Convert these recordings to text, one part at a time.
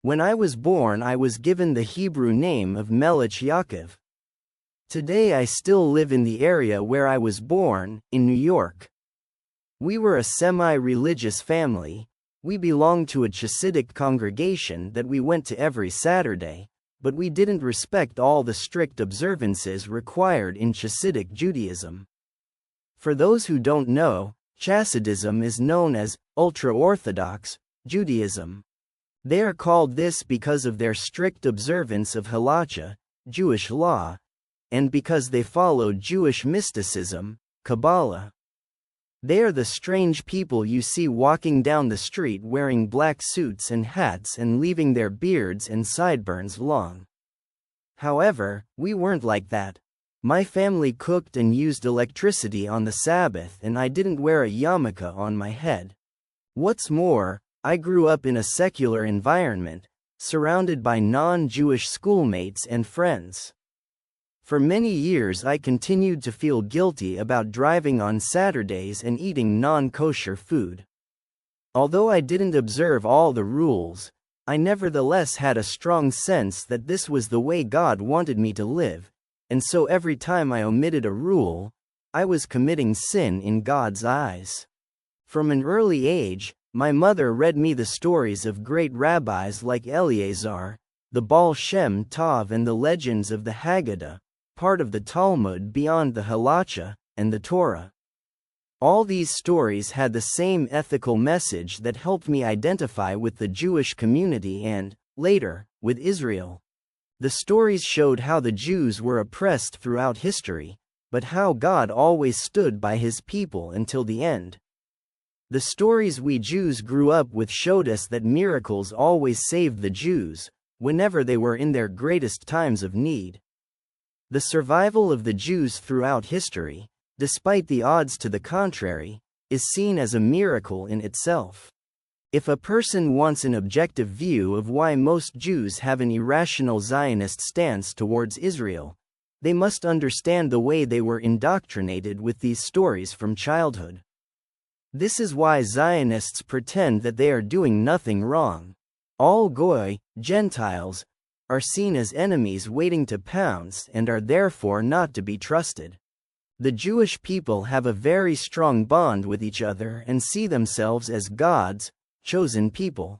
When I was born, I was given the Hebrew name of Melech Yaakov. Today I still live in the area where I was born, in New York. We were a semi-religious family. We belonged to a Chassidic congregation that we went to every Saturday, but we didn't respect all the strict observances required in Chassidic Judaism. For those who don't know, Chassidism is known as ultra-Orthodox Judaism. They are called this because of their strict observance of halacha, Jewish law, and because they follow Jewish mysticism, Kabbalah. They are the strange people you see walking down the street wearing black suits and hats and leaving their beards and sideburns long. However, we weren't like that. My family cooked and used electricity on the Sabbath, and I didn't wear a yarmulke on my head. What's more, I grew up in a secular environment, surrounded by non-Jewish schoolmates and friends. For many years I continued to feel guilty about driving on Saturdays and eating non-kosher food. Although I didn't observe all the rules, I nevertheless had a strong sense that this was the way God wanted me to live, and so every time I omitted a rule, I was committing sin in God's eyes. From an early age, my mother read me the stories of great rabbis like Eleazar, the Baal Shem Tov, and the legends of the Haggadah, part of the Talmud beyond the Halacha and the Torah. All these stories had the same ethical message that helped me identify with the Jewish community and, later, with Israel. The stories showed how the Jews were oppressed throughout history, but how God always stood by his people until the end. The stories we Jews grew up with showed us that miracles always saved the Jews, whenever they were in their greatest times of need. The survival of the Jews throughout history, despite the odds to the contrary, is seen as a miracle in itself. If a person wants an objective view of why most Jews have an irrational Zionist stance towards Israel, they must understand the way they were indoctrinated with these stories from childhood. This is why Zionists pretend that they are doing nothing wrong. All Goy, Gentiles, are seen as enemies waiting to pounce and are therefore not to be trusted. The Jewish people have a very strong bond with each other and see themselves as God's chosen people.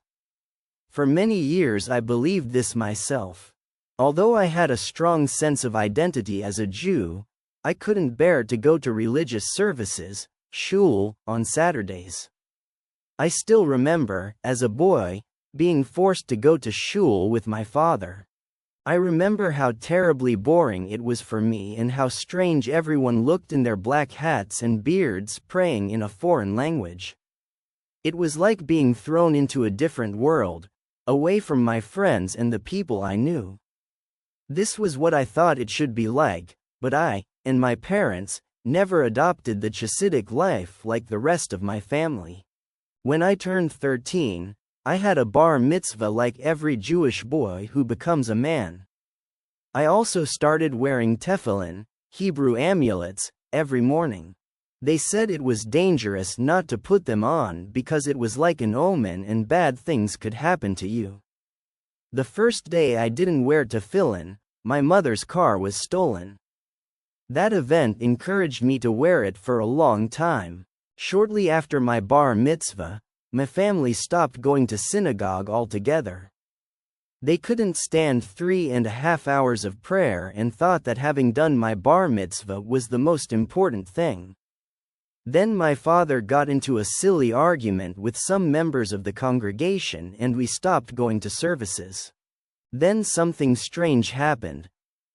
For many years I believed this myself. Although I had a strong sense of identity as a Jew, I couldn't bear to go to religious services, shul, on Saturdays. I still remember, as a boy, being forced to go to shul with my father. I remember how terribly boring it was for me and how strange everyone looked in their black hats and beards praying in a foreign language. It was like being thrown into a different world, away from my friends and the people I knew. This was what I thought it should be like, but I, and my parents, never adopted the Chassidic life like the rest of my family. When I turned 13, I had a bar mitzvah like every Jewish boy who becomes a man. I also started wearing tefillin, Hebrew amulets, every morning. They said it was dangerous not to put them on because it was like an omen and bad things could happen to you. The first day I didn't wear tefillin, my mother's car was stolen. That event encouraged me to wear it for a long time. Shortly after my bar mitzvah, my family stopped going to synagogue altogether. They couldn't stand 3.5 hours of prayer and thought that having done my bar mitzvah was the most important thing. Then my father got into a silly argument with some members of the congregation and we stopped going to services. Then something strange happened.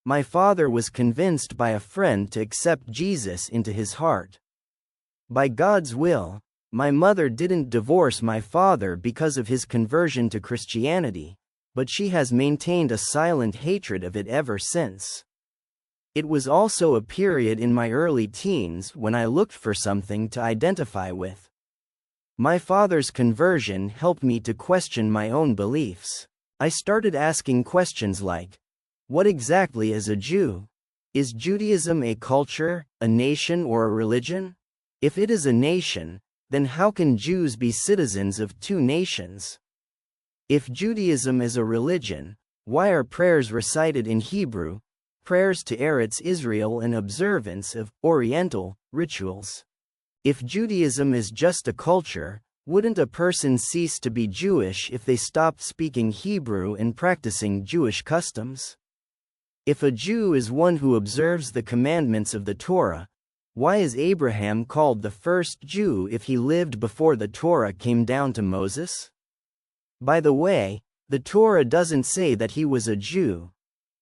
My father was convinced by a friend to accept Jesus into his heart. By God's will, my mother didn't divorce my father because of his conversion to Christianity, but she has maintained a silent hatred of it ever since. It was also a period in my early teens when I looked for something to identify with. My father's conversion helped me to question my own beliefs. I started asking questions like, what exactly is a Jew? Is Judaism a culture, a nation, or a religion? If it is a nation, then how can Jews be citizens of two nations? If Judaism is a religion, why are prayers recited in Hebrew, prayers to Eretz Israel and observance of Oriental rituals? If Judaism is just a culture, wouldn't a person cease to be Jewish if they stopped speaking Hebrew and practicing Jewish customs? If a Jew is one who observes the commandments of the Torah, why is Abraham called the first Jew if he lived before the Torah came down to Moses? By the way, the Torah doesn't say that he was a Jew.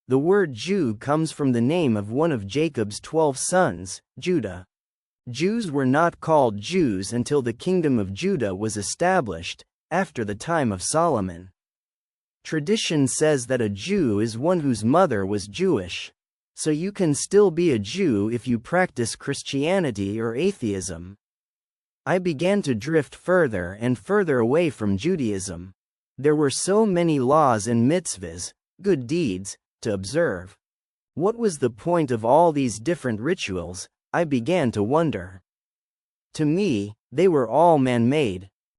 The word Jew comes from the name of one of Jacob's 12 sons, Judah. Jews were not called Jews until the kingdom of Judah was established, after the time of Solomon. Tradition says that a Jew is one whose mother was Jewish. So you can still be a Jew if you practice Christianity or atheism. I began to drift further and further away from Judaism. There were so many laws and mitzvahs, good deeds, to observe. What was the point of all these different rituals? I began to wonder. To me, they were all man-made,